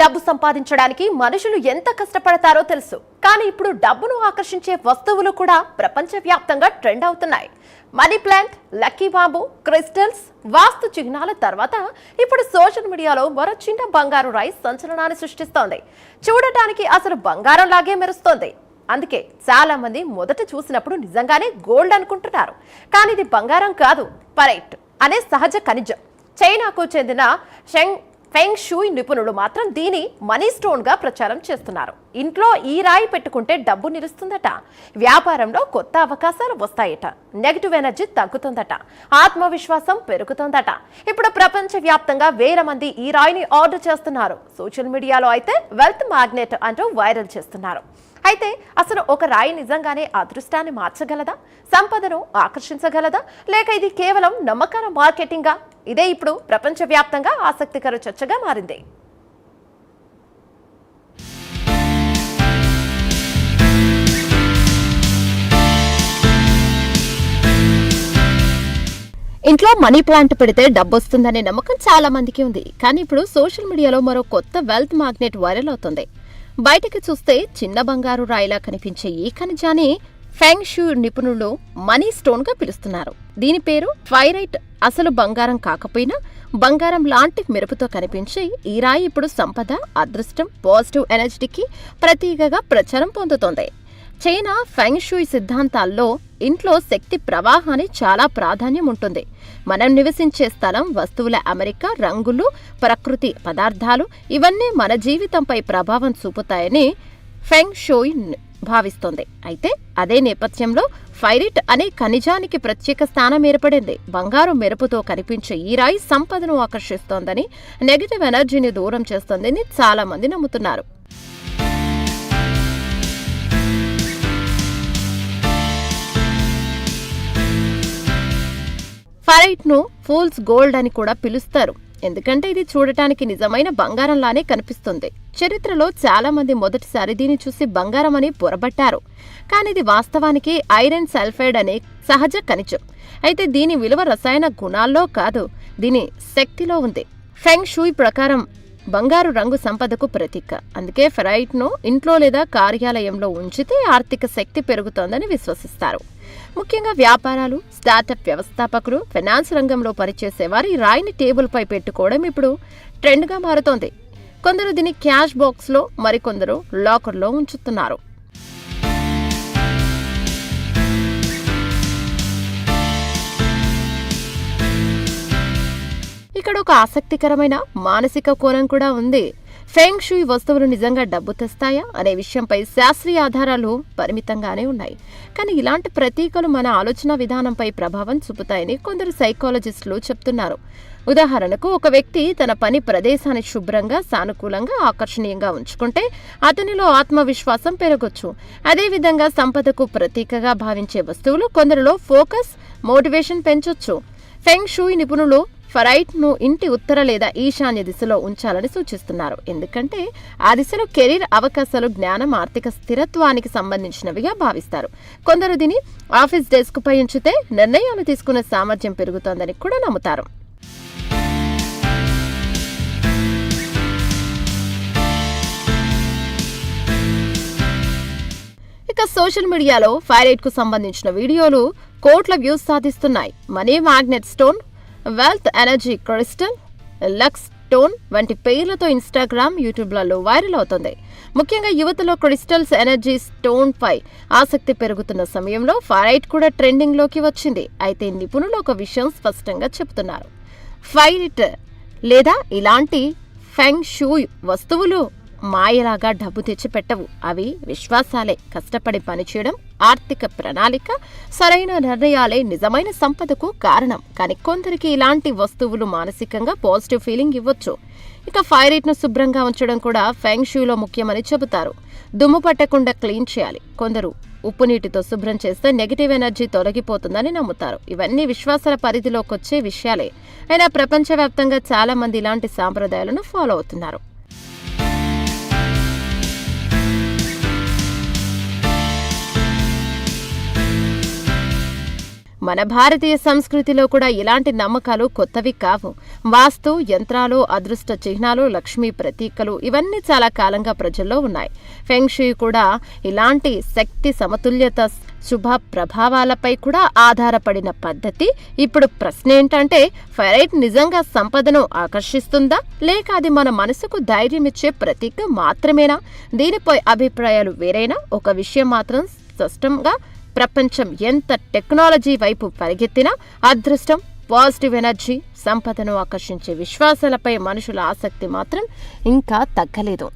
డబ్బు సంపాదించడానికి మనుషులు ఎంత కష్టపడతారో తెలుసు. కానీ ఇప్పుడు డబ్బును ఆకర్షించే వస్తువులు కూడా ప్రపంచవ్యాప్తంగా ట్రెండ్ అవుతున్నాయి. Money plant, lucky bamboo, crystals, vastu చిహ్నాల తర్వాత ఇప్పుడు సోషల్ మీడియాలో మరో చిన్న బంగారు రాయి సంచలనాన్ని సృష్టిస్తోంది. చూడటానికి అసలు బంగారం లాగే మెరుస్తోంది. అందుకే చాలా మంది మొదట చూసినప్పుడు నిజంగానే గోల్డ్ అనుకుంటున్నారు. కానీ ఇది బంగారం కాదు, పరైట్ అనే సహజ ఖనిజం. చైనాకు చెందిన ఫెంగ్ షూయ్ నిపుణులు మాత్రం దీని మనీ స్టోన్ గా ప్రచారం చేస్తున్నారు. ఇంట్లో ఈ రాయి పెట్టుకుంటే డబ్బు నిలుస్తుందట, వ్యాపారంలో కొత్త అవకాశాలు వస్తాయట, నెగిటివ్ ఎనర్జీ తగ్గుతుందట, ఆత్మవిశ్వాసం పెరుగుతుందట. ఇప్పుడు ప్రపంచవ్యాప్తంగా వేల మంది ఈ రాయిని ఆర్డర్ చేస్తున్నారు. సోషల్ మీడియాలో అయితే వెల్త్ మ్యాగ్నెట్ అంటూ వైరల్ చేస్తున్నారు. అయితే అసలు ఒక రాయి నిజంగానే అదృష్టాన్ని మార్చగలదా, సంపదను ఆకర్షించగలదా, లేక ఇది కేవలం నమ్మకాల మార్కెటింగా? ఇదే ఇప్పుడు ప్రపంచవ్యాప్తంగా ఆసక్తికర చర్చగా మారింది. ఇంట్లో మనీ ప్లాంట్ పెడితే డబ్బు వస్తుందనే నమ్మకం చాలా మందికి ఉంది. కానీ ఇప్పుడు సోషల్ మీడియాలో మరో కొత్త వెల్త్ మ్యాగ్నెట్ వైరల్ అవుతుంది. బయటకి చూస్తే చిన్న బంగారు రాయిలా కనిపించే ఈ ఖనిజాన్ని ఫెంగ్ షూయ్ నిపుణులు మనీ స్టోన్ గా పిలుస్తున్నారు. దీని పేరు పైరైట్. అసలు బంగారం కాకపోయినా బంగారం లాంటి మెరుపుతో కనిపించే ఈ రాయి ఇప్పుడు సంపద, అదృష్టం, పాజిటివ్ ఎనర్జీకి ప్రతీకగా ప్రచారం పొందుతోంది. చైనా ఫెంగ్ షూయ్ సిద్ధాంతాల్లో ఇంట్లో శక్తి ప్రవాహానికి చాలా ప్రాధాన్యం ఉంటుంది. మనం నివసించే స్థలం, వస్తువుల అమరిక, రంగులు, ప్రకృతి పదార్థాలు ఇవన్నీ మన జీవితంపై ప్రభావం చూపుతాయని ఫెంగ్ షూయ్ భావిస్తోంది. అయితే అదే నేపథ్యంలో పైరైట్ అనే ఖనిజానికి ప్రత్యేక స్థానం ఏర్పడింది. బంగారు మెరుపుతో కనిపించే ఈ రాయి సంపదను ఆకర్షిస్తోందని, నెగిటివ్ ఎనర్జీని దూరం చేస్తోందని చాలా మంది నమ్ముతున్నారు. పైరైట్ ను ఫూల్స్ గోల్డ్ అని కూడా పిలుస్తారు. ఎందుకంటే ఇది చూడటానికి నిజమైన బంగారంలానే కనిపిస్తుంది. చరిత్రలో చాలా మంది మొదటిసారి దీన్ని చూసి బంగారం అని పొరబట్టారు. కానీ ఇది వాస్తవానికి ఐరన్ సల్ఫైడ్ అనే సహజ ఖనిజం. అయితే దీని విలువ రసాయన గుణాల్లో కాదు, దీని శక్తిలో ఉంది. ఫెంగ్ షూయ్ ప్రకారం బంగారు రంగు సంపదకు ప్రతీక. అందుకే పైరైట్ ను ఇంట్లో లేదా కార్యాలయంలో ఉంచితే ఆర్థిక శక్తి పెరుగుతోందని విశ్వసిస్తారు. ముఖ్యంగా వ్యాపారాలు, స్టార్టప్ వ్యవస్థాపకులు, ఫైనాన్స్ రంగంలో పనిచేసేవారు ఈ రాయిని టేబుల్ పై పెట్టుకోవడం ఇప్పుడు ట్రెండ్ గా మారుతోంది. కొందరు దీన్ని క్యాష్ బాక్స్ లో, మరికొందరు లాకర్ లో ఉంచుతున్నారు. ఇక్కడ ఒక ఆసక్తికరమైన మానసిక కోణం కూడా ఉంది. ఫెంగ్ షూయ్ వస్తువులు నిజంగా డబ్బు తెస్తాయా అనే విషయంపై శాస్త్రీయ ఆధారాలు పరిమితంగానే ఉన్నాయి. కానీ ఇలాంటి ప్రతీకలు మన ఆలోచన విధానంపై ప్రభావం చూపుతాయని కొందరు సైకాలజిస్టులు చెప్తున్నారు. ఉదాహరణకు, ఒక వ్యక్తి తన పని ప్రదేశాన్ని శుభ్రంగా, సానుకూలంగా, ఆకర్షణీయంగా ఉంచుకుంటే అతనిలో ఆత్మవిశ్వాసం పెరగొచ్చు. అదేవిధంగా సంపదకు ప్రతీకగా భావించే వస్తువులు కొందరిలో ఫోకస్, మోటివేషన్ పెంచొచ్చు. ఫెంగ్ షూయ్ నిపుణులు పైరైట్ ను ఇంటి ఉత్తర లేదా ఈశాన్య దిశలో ఉంచాలని సూచిస్తున్నారు. ఎందుకంటే ఆ దిశలో కెరీర్ అవకాశాలు, జ్ఞానం, ఆర్థిక స్థిరత్వానికి సంబంధించినవిగా భావిస్తారు. కొందరు దీన్ని ఆఫీస్ డెస్క్ పై ఉంచితే నిర్ణయాలు తీసుకునే సామర్థ్యం పెరుగుతోందని కూడా నమ్ముతారు. ఇక సోషల్ మీడియాలో పైరైట్ కు సంబంధించిన వీడియోలు కోట్ల వ్యూస్ సాధిస్తున్నాయి. Money magnet stone, wealth energy crystal, lux stone వంటి పేర్లతో ఇన్స్టాగ్రామ్, యూట్యూబ్లలో వైరల్ అవుతుంది. ముఖ్యంగా యువతలో క్రిస్టల్స్, ఎనర్జీ స్టోన్ పై ఆసక్తి పెరుగుతున్న సమయంలో పైరైట్ కూడా ట్రెండింగ్ లోకి వచ్చింది. అయితే నిపుణులు ఒక విషయం స్పష్టంగా చెబుతున్నారు. పైరైట్ లేదా ఇలాంటి ఫెంగ్ షూయ్ వస్తువులు మాయలాగా డబ్బు తెచ్చిపెట్టవు. అవి విశ్వాసాలే, కష్టపడి పనిచేయడం, ఆర్థిక ప్రణాళిక, సరైన నిర్ణయాలే నిజమైన సంపదకు కారణం. కానీ కొందరికి ఇలాంటి వస్తువులు మానసికంగా పాజిటివ్ ఫీలింగ్ ఇవ్వచ్చు. ఇక పైరైట్ ను శుభ్రంగా ఉంచడం కూడా ఫెంగ్ షూయ్లో ముఖ్యమని చెబుతారు. దుమ్ము పట్టకుండా క్లీన్ చేయాలి. కొందరు ఉప్పు నీటితో శుభ్రం చేస్తే నెగిటివ్ ఎనర్జీ తొలగిపోతుందని నమ్ముతారు. ఇవన్నీ విశ్వాసాల పరిధిలోకి వచ్చే విషయాలే. అయినా ప్రపంచవ్యాప్తంగా చాలా మంది ఇలాంటి సాంప్రదాయాలను ఫాలో అవుతున్నారు. మన భారతీయ సంస్కృతిలో కూడా ఇలాంటి నమ్మకాలు కొత్తవి కావు. వాస్తు యంత్రాలు, అదృష్ట చిహ్నాలు, లక్ష్మీ ప్రతీకలు ఇవన్నీ చాలా కాలంగా ప్రజల్లో ఉన్నాయి. ఫెంగ్షుయి కూడా ఇలాంటి శక్తి సమతుల్యత, శుభ ప్రభావాలపై కూడా ఆధారపడిన పద్ధతి. ఇప్పుడు ప్రశ్న ఏంటంటే, ఫెరైట్ నిజంగా సంపదను ఆకర్షిస్తుందా, లేక అది మన మనసుకు ధైర్యం ఇచ్చే ప్రతీక మాత్రమేనా? దీనిపై అభిప్రాయాలు వేరైనా ఒక విషయం మాత్రం స్పష్టంగా, ప్రపంచం ఎంత టెక్నాలజీ వైపు పరిగెత్తినా అదృష్టం, పాజిటివ్ ఎనర్జీ, సంపదను ఆకర్షించే విశ్వాసాలపై మనుషుల ఆసక్తి మాత్రం ఇంకా తగ్గలేదు.